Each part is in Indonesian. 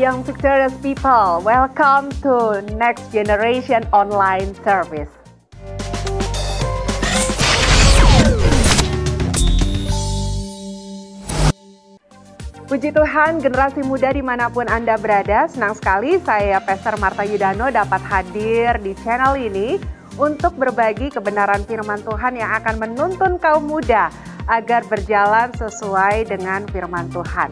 young victorious people, welcome to Next Generation Online Service. Puji Tuhan, generasi muda dimanapun Anda berada, senang sekali saya Pastor Martha Yudano dapat hadir di channel ini untuk berbagi kebenaran firman Tuhan yang akan menuntun kaum muda agar berjalan sesuai dengan firman Tuhan.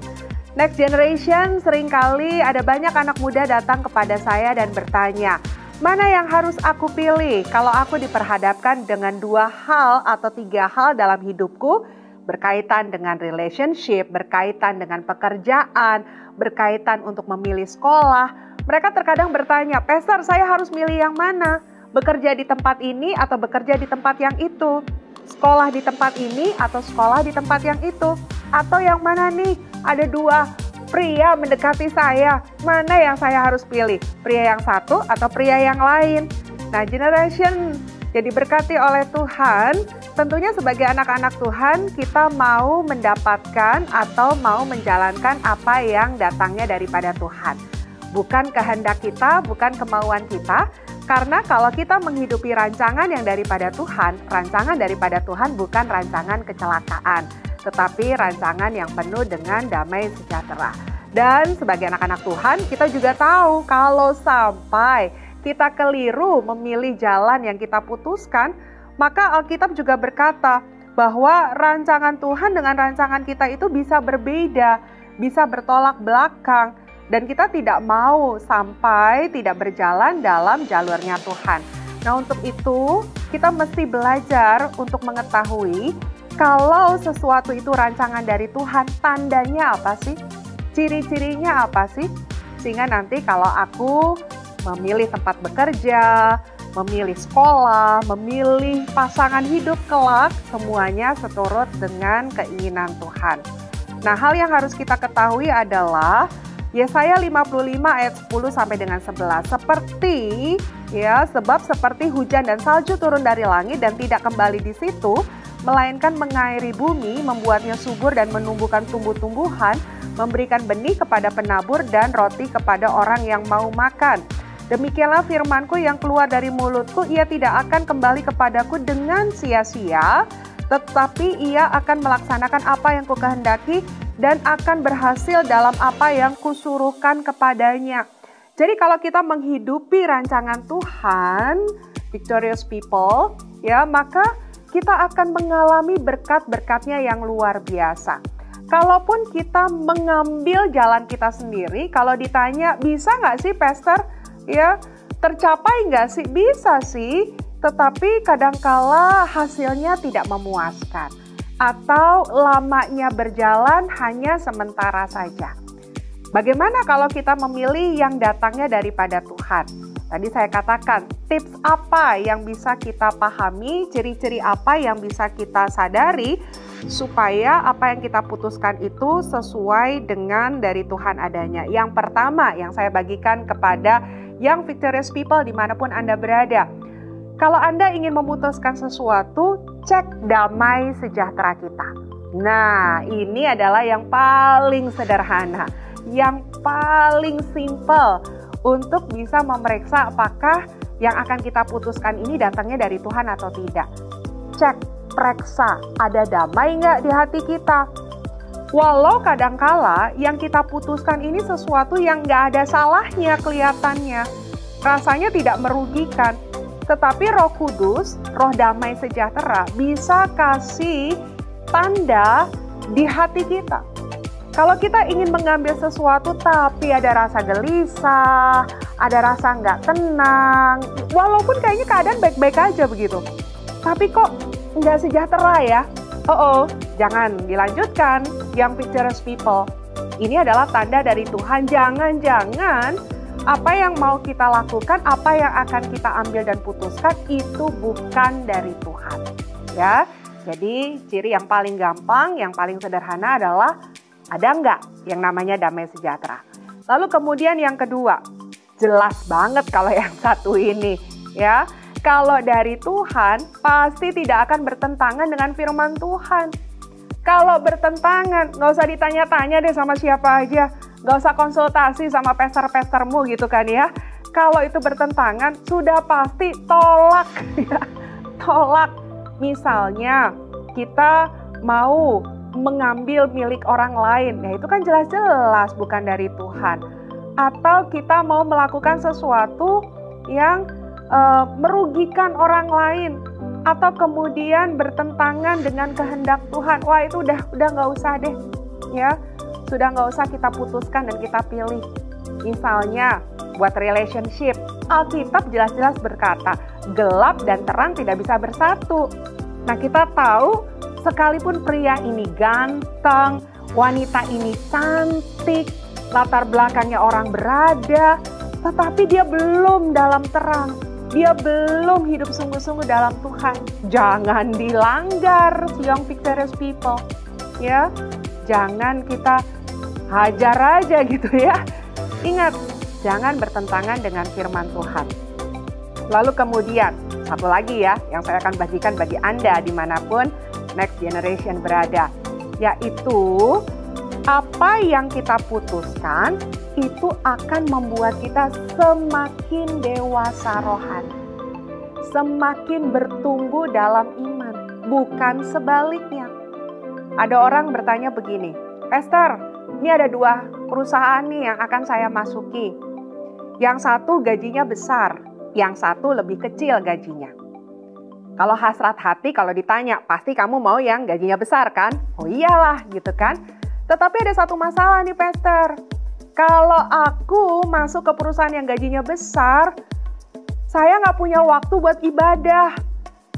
Next Generation, seringkali ada banyak anak muda datang kepada saya dan bertanya, mana yang harus aku pilih kalau aku diperhadapkan dengan 2 hal atau 3 hal dalam hidupku, berkaitan dengan relationship, berkaitan dengan pekerjaan, berkaitan untuk memilih sekolah. Mereka terkadang bertanya, Pastor, saya harus milih yang mana? Bekerja di tempat ini atau bekerja di tempat yang itu? Sekolah di tempat ini atau sekolah di tempat yang itu? Atau yang mana nih? Ada 2 pria mendekati saya, mana yang saya harus pilih? Pria yang satu atau pria yang lain? Nah, generation jadi berkati oleh Tuhan, tentunya sebagai anak-anak Tuhan kita mau mendapatkan atau mau menjalankan apa yang datangnya daripada Tuhan. Bukan kehendak kita, bukan kemauan kita, karena kalau kita menghidupi rancangan yang daripada Tuhan, rancangan daripada Tuhan bukan rancangan kecelakaan, tetapi rancangan yang penuh dengan damai sejahtera. Dan sebagai anak-anak Tuhan, kita juga tahu kalau sampai kita keliru memilih jalan yang kita putuskan, maka Alkitab juga berkata bahwa rancangan Tuhan dengan rancangan kita itu bisa berbeda, bisa bertolak belakang, dan kita tidak mau sampai tidak berjalan dalam jalurnya Tuhan. Nah, untuk itu kita mesti belajar untuk mengetahui kalau sesuatu itu rancangan dari Tuhan, tandanya apa sih? Ciri-cirinya apa sih? Sehingga nanti kalau aku memilih tempat bekerja, memilih sekolah, memilih pasangan hidup kelak, semuanya seturut dengan keinginan Tuhan. Nah, hal yang harus kita ketahui adalah Yesaya 55 ayat 10 sampai dengan 11. Sebab seperti hujan dan salju turun dari langit dan tidak kembali di situ, melainkan mengairi bumi, membuatnya subur dan menumbuhkan tumbuh-tumbuhan, memberikan benih kepada penabur dan roti kepada orang yang mau makan. Demikianlah firmanku yang keluar dari mulutku, ia tidak akan kembali kepadaku dengan sia-sia, tetapi ia akan melaksanakan apa yang kukehendaki dan akan berhasil dalam apa yang kusuruhkan kepadanya. Jadi kalau kita menghidupi rancangan Tuhan, victorious people, maka kita akan mengalami berkat-berkatnya yang luar biasa. Kalaupun kita mengambil jalan kita sendiri, kalau ditanya, bisa nggak sih Pastor? Tercapai nggak sih? Bisa sih, tetapi kadangkala hasilnya tidak memuaskan. Atau lamanya berjalan hanya sementara saja. Bagaimana kalau kita memilih yang datangnya daripada Tuhan? Tadi saya katakan, tips apa yang bisa kita pahami, ciri-ciri apa yang bisa kita sadari, supaya apa yang kita putuskan itu sesuai dengan dari Tuhan adanya. Yang pertama yang saya bagikan kepada young victorious people dimanapun Anda berada. Kalau Anda ingin memutuskan sesuatu, cek damai sejahtera kita. Nah, ini adalah yang paling sederhana, yang paling simple untuk bisa memeriksa apakah yang akan kita putuskan ini datangnya dari Tuhan atau tidak. Cek, periksa, ada damai nggak di hati kita? Walau kadangkala yang kita putuskan ini sesuatu yang nggak ada salahnya kelihatannya, rasanya tidak merugikan, tetapi Roh Kudus, Roh Damai Sejahtera bisa kasih tanda di hati kita. Kalau kita ingin mengambil sesuatu tapi ada rasa gelisah, ada rasa nggak tenang, walaupun kayaknya keadaan baik-baik aja begitu, tapi kok nggak sejahtera ya? Jangan dilanjutkan, young victorious people. Ini adalah tanda dari Tuhan, jangan-jangan apa yang mau kita lakukan, apa yang akan kita ambil dan putuskan itu bukan dari Tuhan. Ya, jadi ciri yang paling gampang, yang paling sederhana adalah ada nggak yang namanya damai sejahtera. Lalu kemudian yang kedua, jelas banget kalau yang satu ini, ya. Kalau dari Tuhan, pasti tidak akan bertentangan dengan firman Tuhan. Kalau bertentangan, nggak usah ditanya-tanya deh sama siapa aja. Gak usah konsultasi sama pastor-pastormu gitu kan ya. Kalau itu bertentangan, sudah pasti tolak. Ya. Tolak. Misalnya, kita mau mengambil milik orang lain. Ya itu kan jelas-jelas bukan dari Tuhan. Atau kita mau melakukan sesuatu yang merugikan orang lain. Atau kemudian bertentangan dengan kehendak Tuhan. Wah itu udah gak usah deh. Ya. Sudah nggak usah kita putuskan dan kita pilih. Misalnya, buat relationship, Alkitab jelas-jelas berkata, gelap dan terang tidak bisa bersatu. Nah, kita tahu, sekalipun pria ini ganteng, wanita ini cantik, latar belakangnya orang berada, tetapi dia belum dalam terang. Dia belum hidup sungguh-sungguh dalam Tuhan. Jangan dilanggar, young victorious people. Ya, jangan kita hajar aja gitu ya. Ingat, jangan bertentangan dengan firman Tuhan. Lalu kemudian, satu lagi ya, yang saya akan bagikan bagi Anda dimanapun next generation berada. Yaitu, apa yang kita putuskan, itu akan membuat kita semakin dewasa rohani. Semakin bertumbuh dalam iman, bukan sebaliknya. Ada orang bertanya begini, Pastor, ini ada 2 perusahaan nih yang akan saya masuki. Yang satu gajinya besar, yang satu lebih kecil gajinya. Kalau hasrat hati, kalau ditanya, pasti kamu mau yang gajinya besar kan? Oh iyalah gitu kan. Tetapi ada satu masalah nih Pastor. Kalau aku masuk ke perusahaan yang gajinya besar, saya nggak punya waktu buat ibadah.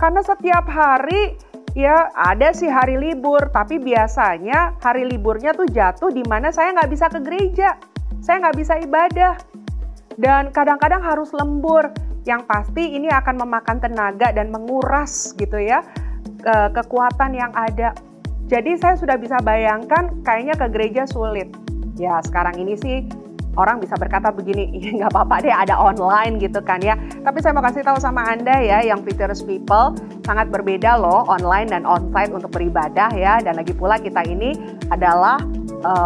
Karena setiap hari, ya ada sih hari libur, tapi biasanya hari liburnya tuh jatuh di mana saya nggak bisa ke gereja, saya nggak bisa ibadah. Dan kadang-kadang harus lembur, yang pasti ini akan memakan tenaga dan menguras gitu ya, kekuatan yang ada. Jadi saya sudah bisa bayangkan kayaknya ke gereja sulit. Ya sekarang ini sih orang bisa berkata begini, nggak apa-apa deh ada online gitu kan ya. Tapi saya mau kasih tahu sama Anda ya, yang victorious people, sangat berbeda loh online dan onsite untuk beribadah ya. Dan lagi pula kita ini adalah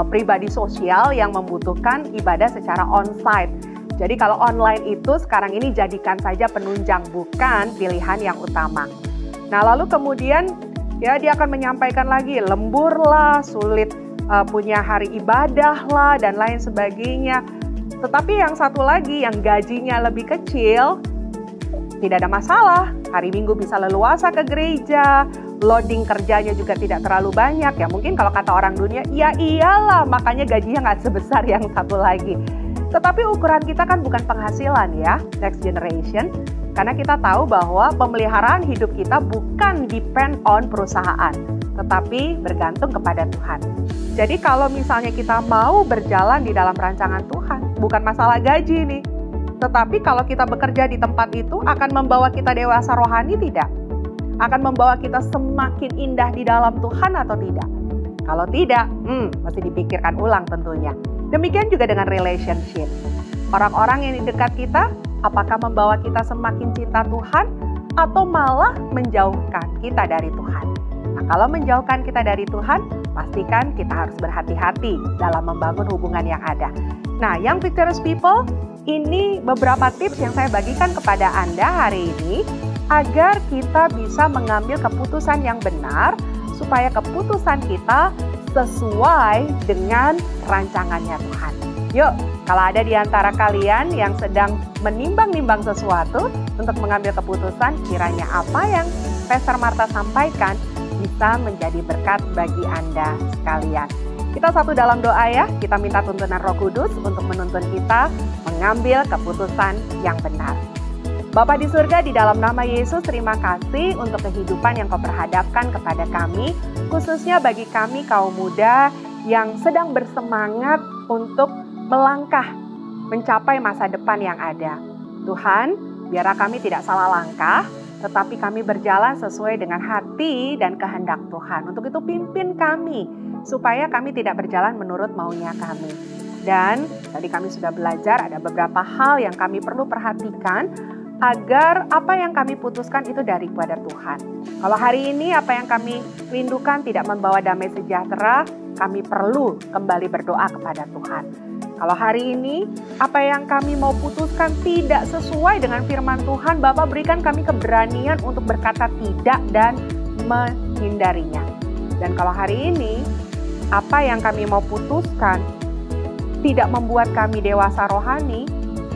pribadi sosial yang membutuhkan ibadah secara onsite. Jadi kalau online itu sekarang ini jadikan saja penunjang, bukan pilihan yang utama. Nah lalu kemudian ya dia akan menyampaikan lagi, lembur lah, sulit punya hari ibadah lah dan lain sebagainya. Tetapi yang satu lagi yang gajinya lebih kecil, tidak ada masalah. Hari Minggu bisa leluasa ke gereja, loading kerjanya juga tidak terlalu banyak. Ya mungkin kalau kata orang dunia, ya iyalah makanya gajinya nggak sebesar yang satu lagi. Tetapi ukuran kita kan bukan penghasilan ya, next generation. Karena kita tahu bahwa pemeliharaan hidup kita bukan depend on perusahaan, tetapi bergantung kepada Tuhan. Jadi kalau misalnya kita mau berjalan di dalam rancangan Tuhan, bukan masalah gaji nih. Tetapi kalau kita bekerja di tempat itu akan membawa kita dewasa rohani tidak? Akan membawa kita semakin indah di dalam Tuhan atau tidak? Kalau tidak, mesti dipikirkan ulang tentunya. Demikian juga dengan relationship. Orang-orang yang di dekat kita, apakah membawa kita semakin cinta Tuhan atau malah menjauhkan kita dari Tuhan? Nah, kalau menjauhkan kita dari Tuhan, pastikan kita harus berhati-hati dalam membangun hubungan yang ada. Nah, yang victorious people, ini beberapa tips yang saya bagikan kepada Anda hari ini agar kita bisa mengambil keputusan yang benar supaya keputusan kita sesuai dengan rancangannya Tuhan. Yuk, kalau ada di antara kalian yang sedang menimbang-nimbang sesuatu untuk mengambil keputusan, kiranya apa yang Pastor Martha sampaikan bisa menjadi berkat bagi Anda sekalian. Kita satu dalam doa ya, kita minta tuntunan Roh Kudus untuk menuntun kita mengambil keputusan yang benar. Bapa di surga, di dalam nama Yesus, terima kasih untuk kehidupan yang Kau perhadapkan kepada kami, khususnya bagi kami kaum muda yang sedang bersemangat untuk melangkah mencapai masa depan yang ada. Tuhan, biarlah kami tidak salah langkah, tetapi kami berjalan sesuai dengan hati dan kehendak Tuhan. Untuk itu pimpin kami, supaya kami tidak berjalan menurut maunya kami. Dan tadi kami sudah belajar ada beberapa hal yang kami perlu perhatikan, agar apa yang kami putuskan itu daripada Tuhan. Kalau hari ini apa yang kami rindukan tidak membawa damai sejahtera, kami perlu kembali berdoa kepada Tuhan. Kalau hari ini, apa yang kami mau putuskan tidak sesuai dengan firman Tuhan, Bapak berikan kami keberanian untuk berkata tidak dan menghindarinya. Dan kalau hari ini, apa yang kami mau putuskan tidak membuat kami dewasa rohani,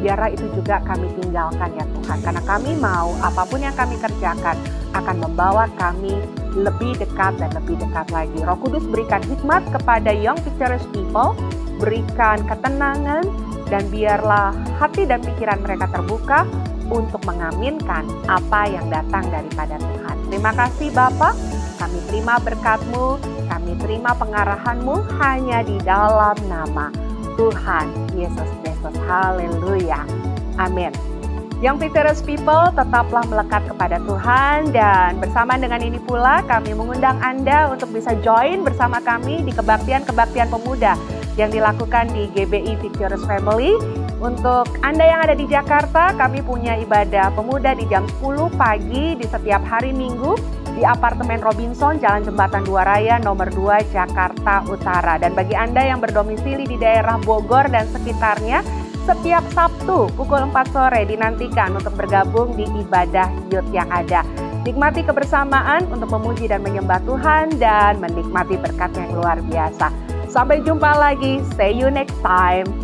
biarlah itu juga kami tinggalkan ya Tuhan. Karena kami mau apapun yang kami kerjakan akan membawa kami lebih dekat dan lebih dekat lagi. Roh Kudus berikan hikmat kepada Young Victorious People, berikan ketenangan, dan biarlah hati dan pikiran mereka terbuka untuk mengaminkan apa yang datang daripada Tuhan. Terima kasih Bapa, kami terima berkat-Mu, kami terima pengarahan-Mu hanya di dalam nama Tuhan Yesus Kristus. Haleluya. Amin. Young Victorious People, tetaplah melekat kepada Tuhan, dan bersama dengan ini pula kami mengundang Anda untuk bisa join bersama kami di kebaktian-kebaktian pemuda yang dilakukan di GBI Victorious Family. Untuk Anda yang ada di Jakarta, kami punya ibadah pemuda di jam 10 pagi di setiap hari Minggu di apartemen Robinson, Jalan Jembatan Dua Raya, nomor 2, Jakarta Utara. Dan bagi Anda yang berdomisili di daerah Bogor dan sekitarnya, setiap Sabtu pukul 4 sore dinantikan untuk bergabung di ibadah youth yang ada. Nikmati kebersamaan untuk memuji dan menyembah Tuhan dan menikmati berkat yang luar biasa. Sampai jumpa lagi, see you next time.